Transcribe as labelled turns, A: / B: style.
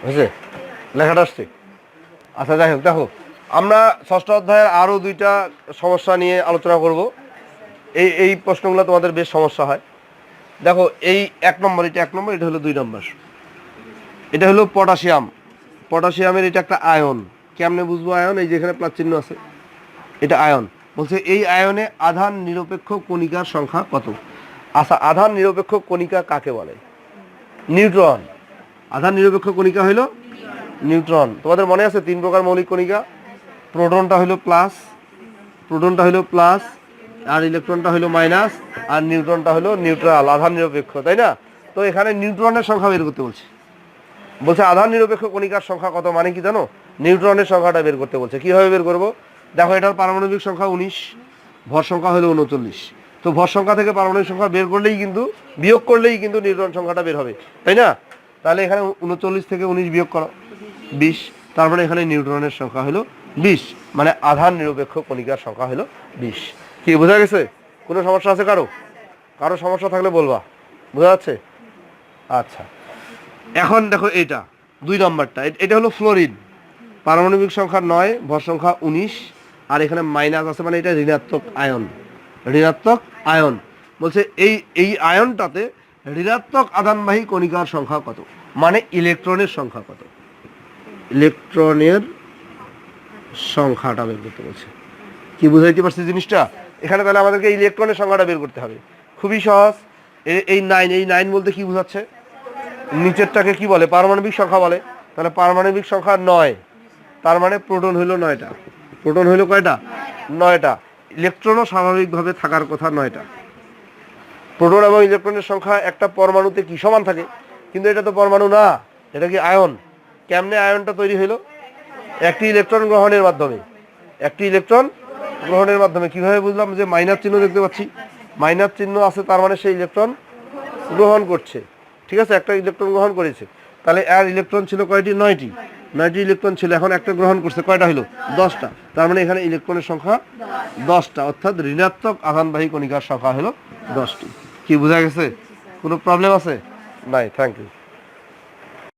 A: বুঝছে লেখাটা আসছে? আচ্ছা যাই হোক, দেখো আমরা ষষ্ঠ অধ্যায়ের আরও দুইটা সমস্যা নিয়ে আলোচনা করব। এই প্রশ্নগুলো তোমাদের বেশ সমস্যা হয়। দেখো এই 1 নম্বর, এটা 1 নম্বর, এটা হলো 2 নম্বর। এটা হলো পটাশিয়াম। পটাশিয়ামের এটা একটা আয়ন। কেমনে বুঝবো আয়ন? এই যে এখানে প্লাস চিহ্ন আছে, এটা আয়ন। বলছে এই আয়নে আধান নিরপেক্ষ কণিকার সংখ্যা কত? আচ্ছা, আধান নিরপেক্ষ কণিকা কাকে বলে? নিউট্রন। আধান নিরপেক্ষ কণিকা হইল নিউট্রন। তোমাদের মনে আছে 3 প্রকার মৌলিক কণিকা? প্রোটনটা হইল প্লাস, আর ইলেকট্রনটা হইল মাইনাস, আর নিউট্রনটা হইল নিউট্রাল, আধান নিরপেক্ষ, তাই না? তো এখানে নিউট্রনের সংখ্যা বের করতে বলছে। বলছে আধান নিরপেক্ষ কণিকার সংখ্যা কত, মানে কি জানো? নিউট্রনের সংখ্যাটা বের করতে বলছে। কিভাবে বের করব? দেখো এটার পারমাণবিক সংখ্যা 19, ভর সংখ্যা হলো 39। তো ভর সংখ্যা থেকে পারমাণবিক সংখ্যা বের করলেই কিন্তু, বিয়োগ করলেই কিন্তু নিউট্রন সংখ্যাটা বের হবে, তাই না? তাহলে এখানে 39 থেকে 19 বিয়োগ করো, 20। তার মানে এখানে নিউট্রনের সংখ্যা হলো 20, মানে আধান নিরপেক্ষ কণিকার সংখ্যা হলো 20। কি বোঝা গেছে? কোনো সমস্যা আছে কারো? কারো সমস্যা থাকলে বলবা। বোঝা যাচ্ছে? আচ্ছা, এখন দেখো এইটা 2 নম্বরটা, এটা হলো ফ্লোরিন। পারমাণবিক সংখ্যা 9, ভর সংখ্যা 19, আর এখানে মাইনাস আছে, মানে এটা ঋণাত্মক আয়ন। ঋণাত্মক আয়ন। বলছে এই আয়নটাতে ঋণাত্মক আধানবাহী কণিকার সংখ্যা কত, মানে ইলেকট্রনের সংখ্যা কত? ইলেকট্রনের সংখ্যাটা বের করতে বলছে। কি বুঝাইতে পারছি জিনিসটা? এখানে তাহলে আমাদেরকে ইলেকট্রনের সংখ্যাটা বের করতে হবে। খুবই সহজ। এই 9 বলতে কি বোঝাচ্ছে? নিচেরটাকে কি বলে? পারমাণবিক সংখ্যা বলে। তাহলে পারমাণবিক সংখ্যা 9, তার মানে প্রোটন হইল 9টা। প্রোটন হইল কয়টা? 9টা। ইলেকট্রনও স্বাভাবিকভাবে থাকার কথা 9টা। প্রোটন এবং ইলেকট্রনের সংখ্যা একটা পরমাণুতে কি সমান থাকে? কিন্তু এটা তো পরমাণু না, এটা কি আয়ন। কেমনে আয়নটা তৈরি হইল? একটি ইলেকট্রন গ্রহণের মাধ্যমে। কিভাবে বুঝলাম? যে মাইনাস চিহ্ন দেখতে পাচ্ছি, মাইনাস চিহ্ন আছে, তার মানে সেই ইলেকট্রন গ্রহণ করছে। ঠিক আছে, একটা ইলেকট্রন গ্রহণ করেছে। তাহলে এর ইলেকট্রন ছিল কয়টি? 9টি ইলেকট্রন ছিল। এখন একটা গ্রহণ করছে, কয়টা হলো? 10টা। তার মানে এখানে ইলেকট্রনের সংখ্যা 10টা, অর্থাৎ ঋণাত্মক আধানবাহী কণিকার সংখ্যা হলো 10টি। কি বোঝা গেছে? কোনো প্রবলেম আছে? নাই। Thank you.